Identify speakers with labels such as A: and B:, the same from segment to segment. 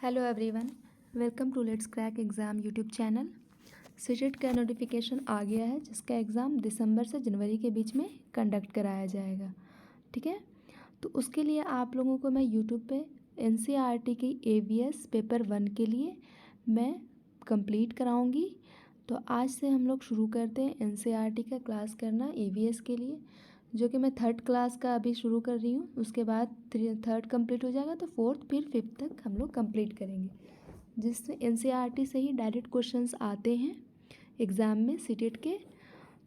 A: Hello everyone, welcome to let's crack exam YouTube channel. CTET का notification आ गया है जिसका एग्ज़ाम दिसंबर से जनवरी के बीच में कंडक्ट कराया जाएगा। ठीक है, तो उसके लिए आप लोगों को मैं यूट्यूब पे एनसीईआरटी की एवीएस पेपर 1 के लिए मैं कंप्लीट कराऊंगी। तो आज से हम लोग शुरू करते हैं एनसीईआरटी का क्लास करना एवीएस के लिए, जो कि मैं 3rd क्लास का अभी शुरू कर रही हूँ। उसके बाद 3rd कंप्लीट हो जाएगा तो 4th फिर 5th तक हम लोग कंप्लीट करेंगे, जिससे एनसीईआरटी से ही डायरेक्ट क्वेश्चंस आते हैं एग्ज़ाम में सीटेट के।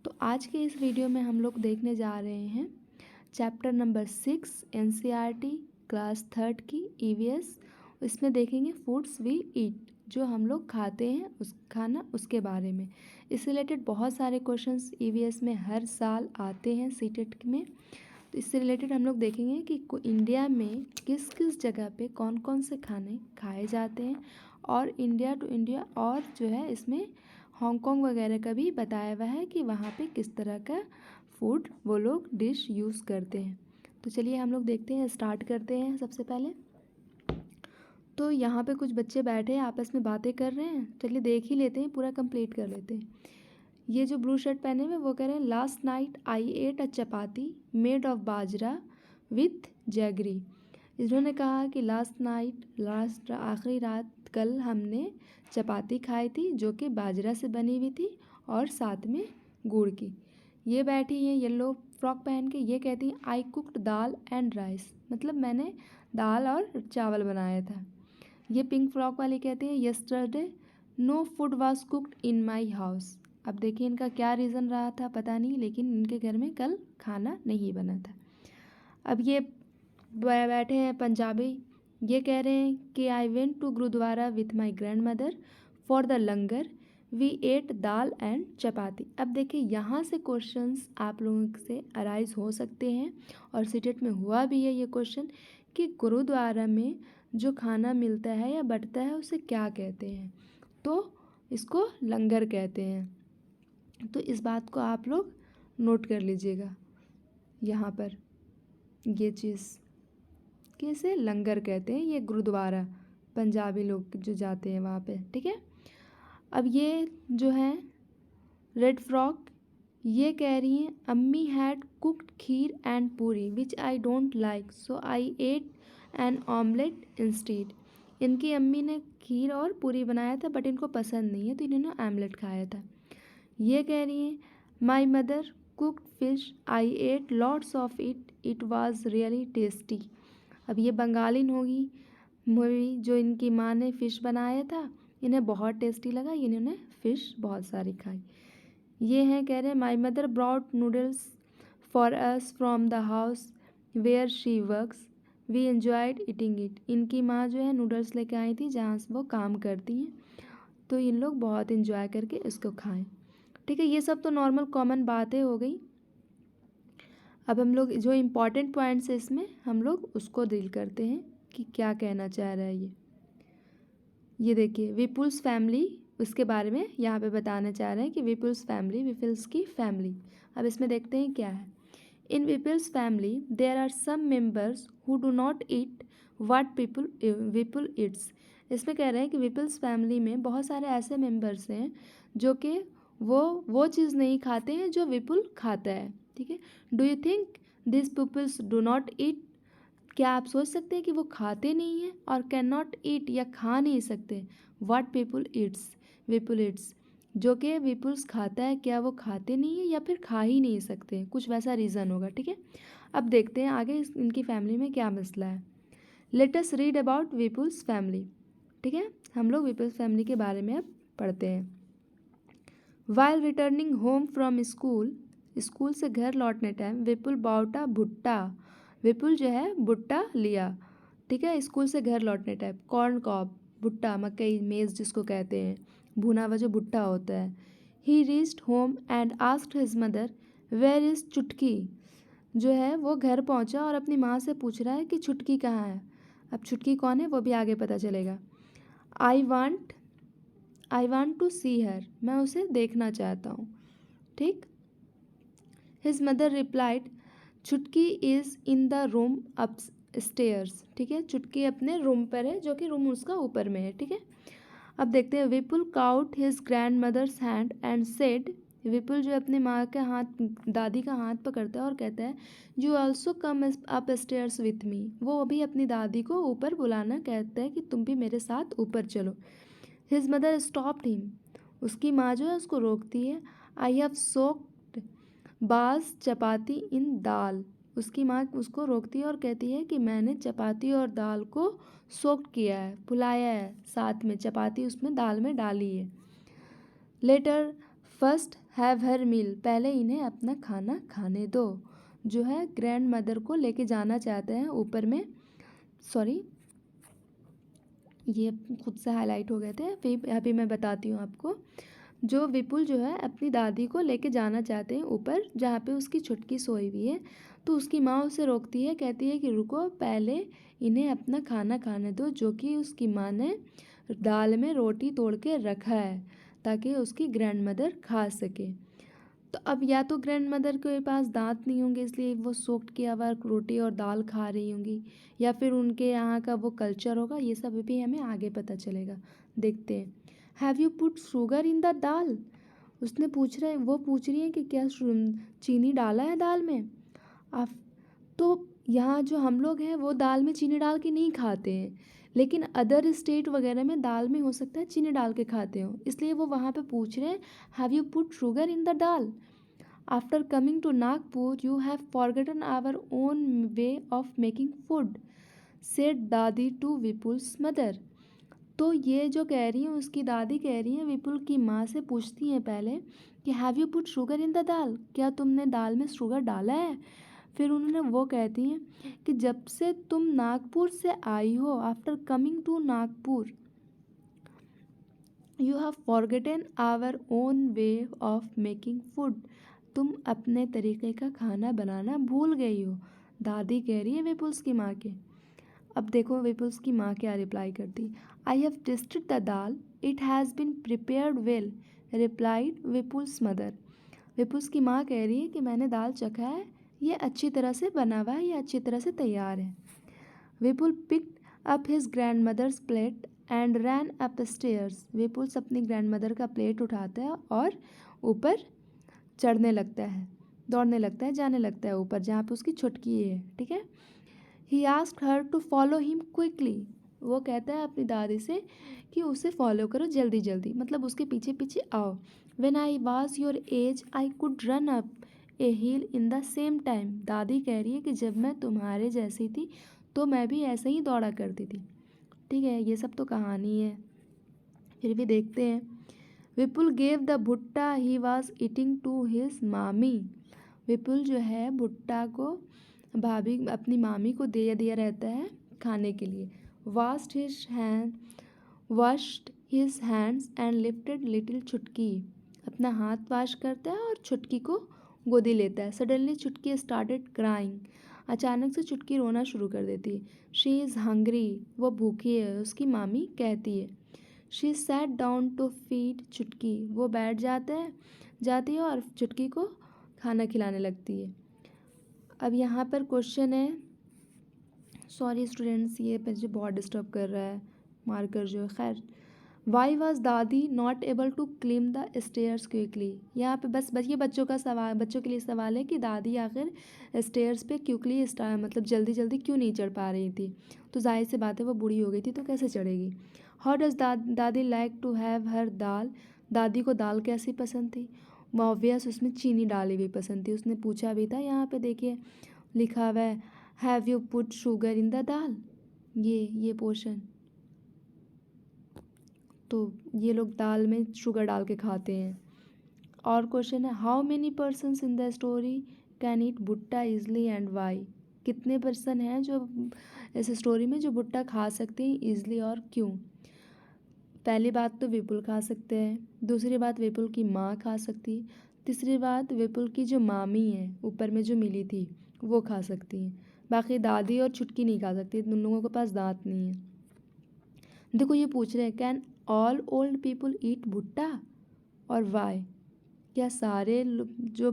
A: तो आज के इस वीडियो में हम लोग देखने जा रहे हैं chapter number 6 NCERT class 3rd की ईवीएस। इसमें देखेंगे फूड्स वी ईट, जो हम लोग खाते हैं उस खाना उसके बारे में। इससे रिलेटेड बहुत सारे क्वेश्चंस ईवीएस में हर साल आते हैं सीटेट में। तो इससे रिलेटेड हम लोग देखेंगे कि इंडिया में किस किस जगह पे कौन कौन से खाने खाए जाते हैं, और इंडिया टू इंडिया, और जो है इसमें हांगकांग वगैरह का भी बताया हुआ है कि वहाँ पे किस तरह का फूड वो लोग डिश यूज़ करते हैं। तो चलिए हम लोग देखते हैं, स्टार्ट करते हैं। सबसे पहले तो यहाँ पे कुछ बच्चे बैठे हैं आपस में बातें कर रहे हैं, चलिए देख ही लेते हैं, पूरा कंप्लीट कर लेते हैं। ये जो ब्लू शर्ट पहने हुए वो कह रहे हैं last night I at a chapati made of bajra with jaggery. इन्होंने कहा कि लास्ट आखिरी रात कल हमने चपाती खाई थी जो कि बाजरा से बनी हुई थी और साथ में गुड़ की। ये बैठी हैं येलो फ्रॉक पहन के, ये कहती हैं आई कुक्ड दाल एंड राइस, मतलब मैंने दाल और चावल बनाया था। ये पिंक फ्रॉक वाली कहते हैं yesterday no food was cooked in my house. अब देखिए इनका क्या रीज़न रहा था पता नहीं, लेकिन इनके घर में कल खाना नहीं बना था। अब ये बैठे हैं पंजाबी, ये कह रहे हैं कि I went to gurdwara with my grandmother for the langar we ate dal and chapati. अब देखिए यहाँ से क्वेश्चंस आप लोगों से अराइज हो सकते हैं, और सीटेट में हुआ भी है ये क्वेश्चन कि गुरुद्वारा में जो खाना मिलता है या बंटता है उसे क्या कहते हैं। तो इसको लंगर कहते हैं। तो इस बात को आप लोग नोट कर लीजिएगा यहाँ पर, ये चीज़ कि इसे लंगर कहते हैं, ये गुरुद्वारा पंजाबी लोग जो जाते हैं वहाँ पे। ठीक है, अब ये जो है रेड फ्रॉक, ये कह रही हैं अम्मी had cooked kheer and puri which I don't like so I ate an omelette instead. इनकी अम्मी ने खीर और पूरी बनाया था बट इनको पसंद नहीं है तो इन्होंने आमलेट खाया था। ये कह रही हैं my mother cooked fish I ate lots of it was really tasty. अब ये बंगालिन होगी मूवी, जो इनकी माँ ने फ़िश बनाया था, इन्हें बहुत टेस्टी लगा, इन्होंने फ़िश बहुत सारी खाई। ये हैं कह रहे हैं my mother brought noodles for us from the house where she works we enjoyed eating it. इनकी माँ जो है नूडल्स लेके आई थी जहाँ से वो काम करती हैं, तो इन लोग बहुत इन्जॉय करके इसको खाएं। ठीक है, ये सब तो नॉर्मल कॉमन बातें हो गई। अब हम लोग जो इम्पॉर्टेंट पॉइंट्स है इसमें हम लोग उसको डील करते हैं कि क्या कहना चाह रहा है ये देखिए विपुल्स फैमिली, उसके बारे में यहाँ पे बताना चाह रहे हैं कि विपुल्स फैमिली, विपुल्स की फैमिली। अब इसमें देखते हैं क्या है। In Vipul's family there are some members who do not eat what Vipul eats. इसमें कह रहे हैं कि विपुल्स फैमिली में बहुत सारे ऐसे मेंबर्स हैं जो कि वो चीज़ नहीं खाते हैं जो विपुल खाता है। ठीक है, do you think this peoples do not eat. क्या आप सोच सकते हैं कि वो खाते नहीं हैं, और कैन नॉट ईट या खा नहीं सकते what people Yeats Vipul Yeats, जो कि विपुल्स खाता है क्या वो खाते नहीं है या फिर खा ही नहीं सकते, कुछ वैसा रीज़न होगा। ठीक है, अब देखते हैं आगे इनकी फैमिली में क्या मसला है। Let us read about Vipul's family. ठीक है, हम लोग विपुल्स फैमिली के बारे में अब पढ़ते हैं। While returning home from school, school से घर लौटने टाइम विपुल बाउटा भुट्टा, विपुल जो है भुट्टा लिया। ठीक है, स्कूल से घर लौटने टाइम कॉर्न कॉब, भुट्टा मकई मेज़ जिसको कहते हैं, भुना हुआ जो भुट्टा होता है। He reached home and asked his mother where is Chutki. जो है वो घर पहुंचा और अपनी माँ से पूछ रहा है कि छुटकी कहाँ है। अब छुटकी कौन है वो भी आगे पता चलेगा। आई वांट टू सी हर, मैं उसे देखना चाहता हूँ। ठीक, हिज मदर रिप्लाइड छुटकी is in the room stairs, ठीक है। चुटकी अपने रूम पर है, जो कि रूम उसका ऊपर में है, ठीक है। अब देखते हैं, Vipul caught his grandmother's hand and said, Vipul जो अपनी माँ के हाथ, दादी का हाथ पकड़ता है और कहता है, you also come up stairs with me. वो अभी अपनी दादी को ऊपर बुलाना कहता है कि तुम भी मेरे साथ ऊपर चलो। हिज मदर स्टॉप्ड हिम, उसकी माँ जो है उसको रोकती है। आई हैव सोक्ड बास चपाती इन दाल, उसकी माँ उसको रोकती है और कहती है कि मैंने चपाती और दाल को सोक्ड किया है, फुलाया है, साथ में चपाती उसमें दाल में डाली है। लेटर फर्स्ट हैव हर मील, पहले इन्हें अपना खाना खाने दो। जो है ग्रैंड मदर को लेके जाना चाहते हैं ऊपर में, सॉरी ये खुद से हाईलाइट हो गए थे, फिर अभी मैं बताती हूँ आपको। जो विपुल जो है अपनी दादी को लेके जाना चाहते हैं ऊपर, जहाँ पे उसकी छुटकी सोई हुई है। तो उसकी माँ उसे रोकती है, कहती है कि रुको, पहले इन्हें अपना खाना खाने दो, जो कि उसकी माँ ने दाल में रोटी तोड़ के रखा है ताकि उसकी ग्रैंड मदर खा सके। तो अब या तो ग्रैंड मदर के पास दांत नहीं होंगे, इसलिए वो सोक्ड किया हुआ रोटी और दाल खा रही होंगी, या फिर उनके यहाँ का वो कल्चर होगा। ये सब भी हमें आगे पता चलेगा, देखते हैं। Have you put sugar in the dal, उसने पूछ रहे वो पूछ रही है कि क्या चीनी डाला है दाल में। आप तो यहाँ जो हम लोग हैं वो दाल में चीनी डाल के नहीं खाते हैं, लेकिन अदर स्टेट वगैरह में दाल में हो सकता है चीनी डाल के खाते हो, इसलिए वो वहाँ पे पूछ रहे हैं, have you put sugar in the dal. After coming to Nagpur you have forgotten our own way of making food, said Dadi to Vipul's mother. तो ये जो कह रही हैं, उसकी दादी कह रही हैं, विपुल की माँ से पूछती हैं पहले कि have you put sugar in the dal, क्या तुमने दाल में शुगर डाला है। फिर उन्होंने वो कहती हैं कि जब से तुम नागपुर से आई हो, after coming to Nagpur you have forgotten our own way of making food, तुम अपने तरीके का खाना बनाना भूल गई हो। दादी कह रही है विपुल्स की माँ के। अब देखो विपुल्स की माँ क्या रिप्लाई करती, I have tested the dal, it has been prepared well, replied Vipul's mother. Vipul's की माँ कह रही है कि मैंने दाल चखा है, ये अच्छी तरह से बना हुआ है, ये अच्छी तरह से तैयार है। Vipul picked up his grandmother's plate and ran upstairs, Vipul's अपनी ग्रैंड मदर का प्लेट उठाता है और ऊपर चढ़ने लगता है, दौड़ने लगता है, जाने लगता है ऊपर जहाँ पे उसकी छुटकी है, ठीक है। He asked her to follow him quickly, वो कहता है अपनी दादी से कि उसे फॉलो करो जल्दी जल्दी, मतलब उसके पीछे पीछे आओ। When I was your age I could run up a hill in the same time, दादी कह रही है कि जब मैं तुम्हारे जैसी थी तो मैं भी ऐसे ही दौड़ा करती थी, ठीक है। ये सब तो कहानी है, फिर भी देखते हैं। विपुल gave the bhutta he was eating to his mami, Vipul जो है भुट्टा को भाभी अपनी मामी को दे दिया रहता है खाने के लिए। Washed his hands and lifted little छुटकी, अपना हाथ वाश करता है और छुटकी को गोदी लेता है। सडनली छुटकी स्टार्टेड क्राइंग, अचानक से छुटकी रोना शुरू कर देती है। शी इज़ हंग्री, वो भूखी है, उसकी मामी कहती है। She sat down to feed Chutki, वो बैठ जाती है और छुटकी को खाना खिलाने लगती है। अब यहाँ पर क्वेश्चन है, सॉरी स्टूडेंट्स ये मुझे बहुत डिस्टर्ब कर रहा है मार्कर जो है, खैर। Why was Dadi not able to climb the stairs quickly, यहाँ पे बस ये बच्चों का सवाल, बच्चों के लिए सवाल है कि दादी आखिर स्टेयर्स पे क्विकली मतलब जल्दी जल्दी क्यों नहीं चढ़ पा रही थी। तो जाहिर सी बात है वो बूढ़ी हो गई थी तो कैसे चढ़ेगी। हाउ डज दादी लाइक टू हैव हर दाल, दादी को दाल कैसी पसंद थी। ऑब्वियस उसमें चीनी डाली हुई पसंद थी, उसने पूछा भी था, यहाँ पे देखिए लिखा हुआ है have you put sugar in the dal, ये पोर्शन। तो ये लोग दाल में शुगर डाल के खाते हैं। और क्वेश्चन है how many persons in the story can eat भुट्टा ईजली एंड वाई, कितने पर्सन हैं जो इस स्टोरी में जो भुट्टा खा सकते हैं ईजली और क्यों। पहली बात तो विपुल खा सकते हैं, दूसरी बात विपुल की माँ खा सकती है, तीसरी बात विपुल की जो मामी है ऊपर में जो मिली थी वो खा सकती हैं, बाकी दादी और छुटकी नहीं खा सकती, उन लोगों के पास दांत नहीं है। देखो ये पूछ रहे हैं can all old people eat भुट्टा और वाई, क्या सारे जो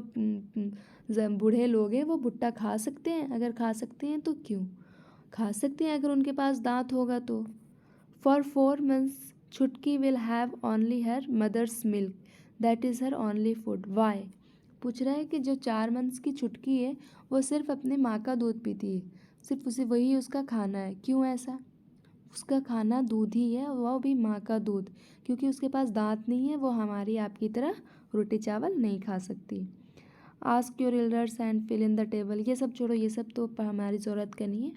A: बूढ़े लोग हैं वो भुट्टा खा सकते हैं, अगर खा सकते हैं तो क्यों। खा सकते हैं अगर उनके पास दांत होगा तो। For 4 months Chutki will have only her mother's milk, that is her only food, why. पूछ रहा है कि जो 4 मंथ्स की छुटकी है वो सिर्फ अपने माँ का दूध पीती है, सिर्फ उसे वही उसका खाना है। क्यों ऐसा? उसका खाना दूध ही है, वो भी माँ का दूध, क्योंकि उसके पास दांत नहीं है, वो हमारी आपकी तरह रोटी चावल नहीं खा सकती। Ask your elders and fill in the table, ये सब छोड़ो, ये सब तो हमारी ज़रूरत का नहीं है।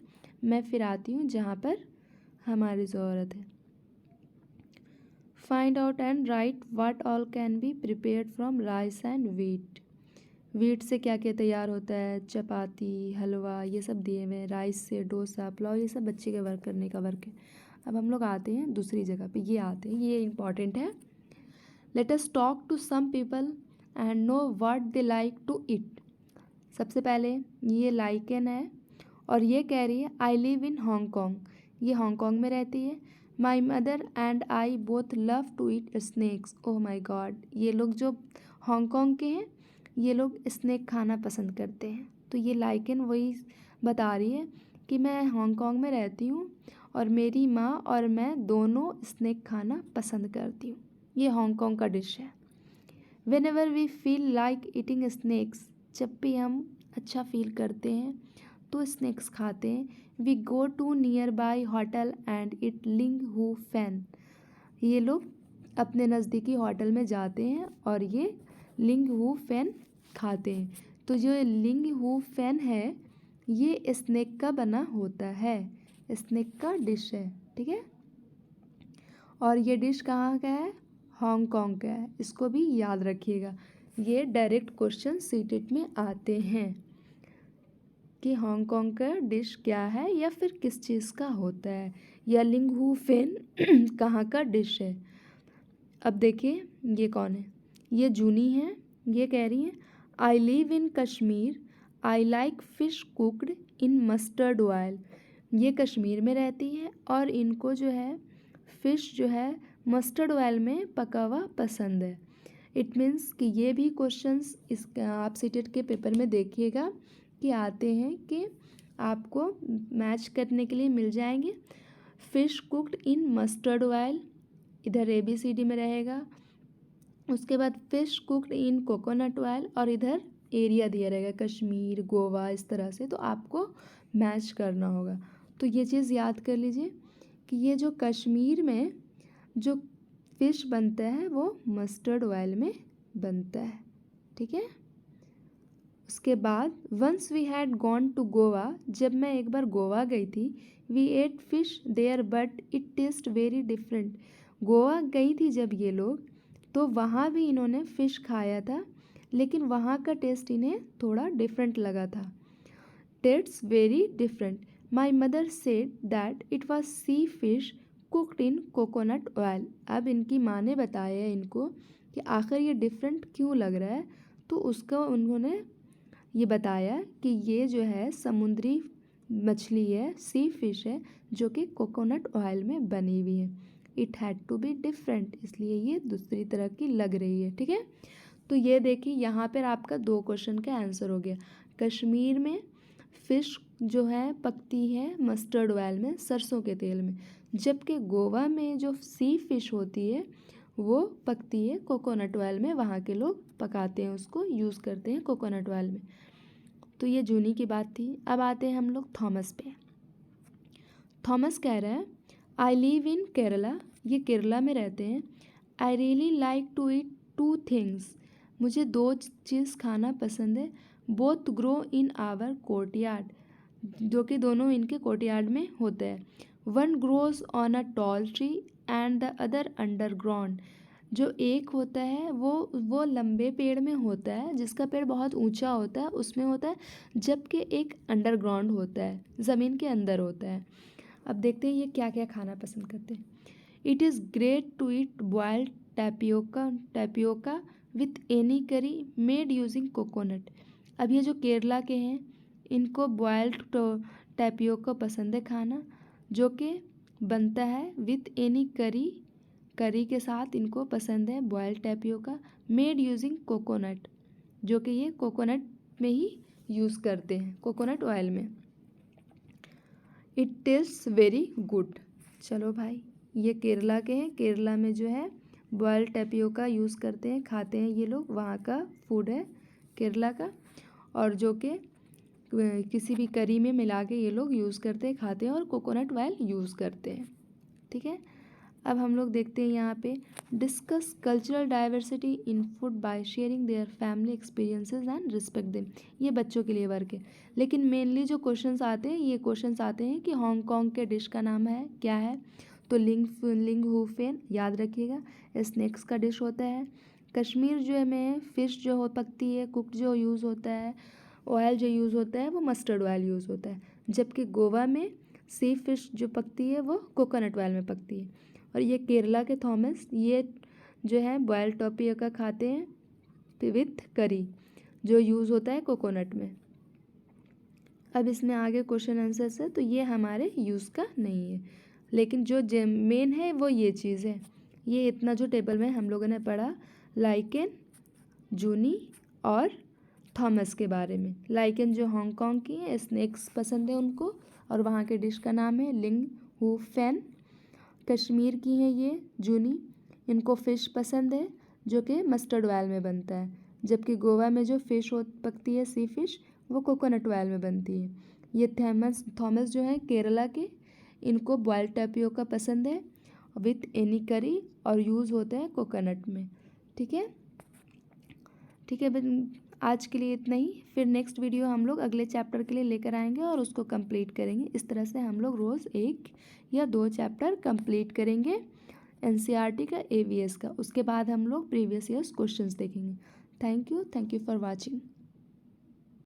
A: मैं फिर आती हूँ जहाँ पर हमारी ज़रूरत है। Find out and right what all can be prepared from rice and wheat. Wheat से क्या क्या तैयार होता है? चपाती, हलवा, ये सब दिए हुए हैं। राइस से डोसा, पुलाव, ये सब बच्चे के वर्क करने का वर्क है। अब हम लोग आते हैं दूसरी जगह पे, ये आते हैं, ये इम्पॉर्टेंट है। Let us talk to some people and know what they like to eat. सबसे पहले ये लाइकन है और ये कह रही है आई लिव इन हांगकॉन्ग, ये हांगकॉन्ग में रहती है। My mother and I both love to eat snacks, oh my God, ये लोग जो हांगकॉन्ग के हैं ये लोग स्नैक खाना पसंद करते हैं। तो ये लाइकन वही बता रही है कि मैं हांगकॉन्ग में रहती हूँ और मेरी माँ और मैं दोनों स्नैक खाना पसंद करती हूँ। ये हांगकॉन्ग का डिश है। Whenever we feel like eating snacks, जब भी हम अच्छा फील करते हैं तो स्नैक्स खाते हैं। We go to nearby hotel and eat ling hu fan, ये लोग अपने नज़दीकी होटल में जाते हैं और ये लिंग हु फैन खाते हैं। तो जो लिंग हु फैन है ये स्नैक का बना होता है, स्नैक का डिश है, ठीक है। और ये डिश कहाँ का है? हांगकॉन्ग का है, इसको भी याद रखिएगा। ये डायरेक्ट क्वेश्चन सीटेट में आते हैं कि हांगकॉन्ग का डिश क्या है या फिर किस चीज़ का होता है, या लिंग हु फेन कहाँ का डिश है। अब देखिए ये कौन है? ये जूनी है। ये कह रही है I live in Kashmir, I like fish cooked in mustard oil. ये कश्मीर में रहती है और इनको जो है फ़िश जो है मस्टर्ड ऑयल में पका हुआ पसंद है। इट मीन्स कि ये भी क्वेश्चंस इस आप सीटेट के पेपर में देखिएगा कि आते हैं कि आपको मैच करने के लिए मिल जाएंगे। Fish cooked in mustard oil इधर ABCD में रहेगा, उसके बाद fish cooked in coconut oil और इधर एरिया दिया रहेगा कश्मीर, गोवा, इस तरह से। तो आपको मैच करना होगा। तो ये चीज़ याद कर लीजिए कि ये जो कश्मीर में जो फ़िश बनता है वो मस्टर्ड ऑयल में बनता है, ठीक है। उसके बाद once we had gone to Goa, जब मैं एक बार गोवा गई थी, we ate fish there but it taste very different. Goa गई थी जब ये लोग तो वहाँ भी इन्होंने फ़िश खाया था, लेकिन वहाँ का टेस्ट इन्हें थोड़ा डिफरेंट लगा था। Taste very different. My mother said that it was sea fish cooked in coconut oil. अब इनकी माँ ने बताया इनको कि आखिर ये डिफरेंट क्यों लग रहा है, तो उसका उन्होंने ये बताया कि ये जो है समुद्री मछली है, सी फिश है, जो कि कोकोनट ऑयल में बनी हुई है। It had to be different, इसलिए ये दूसरी तरह की लग रही है, ठीक है। तो ये देखिए यहाँ पर आपका 2 क्वेश्चन का आंसर हो गया। कश्मीर में फ़िश जो है पकती है मस्टर्ड ऑयल में, सरसों के तेल में, जबकि गोवा में जो सी फिश होती है वो पकती है कोकोनट ऑयल में। वहाँ के लोग पकाते हैं, उसको यूज़ करते हैं कोकोनट ऑयल में। तो ये जूनी की बात थी। अब आते हैं हम लोग थॉमस पे। थॉमस कह रहा है आई लिव इन केरला, ये केरला में रहते हैं। I really like to eat 2 things, मुझे 2 चीज़ खाना पसंद है। Both grow in our courtyard, जो कि दोनों इनके कोर्टयार्ड में होते हैं। One grows on a tall tree and the other underground, जो एक होता है वो लंबे पेड़ में होता है, जिसका पेड़ बहुत ऊंचा होता है, उसमें होता है, जबकि एक अंडरग्राउंड होता है, ज़मीन के अंदर होता है। अब देखते हैं ये क्या क्या खाना पसंद करते हैं। It is great to eat boiled tapioca with any curry made using coconut. अब ये जो केरला के हैं इनको बॉइल्ड टैपियोका पसंद है खाना, जो कि बनता है विथ एनी करी के साथ इनको पसंद है boiled tapioca, made using coconut, जो कि ये कोकोनट में ही यूज़ करते हैं, कोकोनट ऑयल में। It tests very good. चलो भाई, ये केरला के हैं। केरला में जो है बॉयल्ड टेपियोका यूज़ करते हैं, खाते हैं ये लोग, वहाँ का फूड है केरला का, और जो कि किसी भी करी में मिला के ये लोग यूज़ करते हैं, खाते हैं, और कोकोनट ऑयल यूज़ करते हैं। ठीक है, अब हम लोग देखते हैं यहाँ पे discuss cultural diversity in food by sharing their family experiences and respect them. ये बच्चों के लिए वर्क है, लेकिन मेनली जो क्वेश्चंस आते हैं, ये क्वेश्चंस आते हैं कि हांगकांग के डिश का नाम है क्या है, तो लिंग हू फेन याद रखिएगा, स्नैक्स का डिश होता है। कश्मीर जो है में फ़िश जो हो पकती है, कुक जो यूज़ होता है, ऑयल जो यूज़ होता है वो मस्टर्ड ऑयल यूज़ होता है, जबकि गोवा में सी फिश जो पकती है वो कोकोनट ऑयल में पकती है। और ये केरला के थॉमस, ये जो है बॉयल्ड टोपियोका खाते हैं विथ करी, जो यूज़ होता है कोकोनट में। अब इसमें आगे क्वेश्चन आंसर्स है, तो ये हमारे यूज़ का नहीं है, लेकिन जो मेन है वो ये चीज़ है। ये इतना जो टेबल में हम लोगों ने पढ़ा लाइकेन, जूनी और थॉमस के बारे में। लाइकेन जो हांगकांग की है, स्नैक्स पसंद है उनको, और वहाँ के डिश का नाम है लिंग हू फैन। कश्मीर की हैं ये जूनी, इनको फ़िश पसंद है जो कि मस्टर्ड ऑयल में बनता है, जबकि गोवा में जो फ़िश पकती है सी फिश, वो कोकोनट ऑयल में बनती है। ये थॉमस जो है केरला के, इनको बॉयल्ड टैपियोका पसंद है विथ एनी करी, और यूज़ होता है कोकोनट में। ठीक है, ठीक है, आज के लिए इतना ही। फिर नेक्स्ट वीडियो हम लोग अगले चैप्टर के लिए लेकर आएंगे और उसको कंप्लीट करेंगे। इस तरह से हम लोग रोज़ 1 या 2 चैप्टर कंप्लीट करेंगे एनसीईआरटी का, एवीएस का। उसके बाद हम लोग प्रीवियस ईयर्स क्वेश्चंस देखेंगे। Thank you for watching.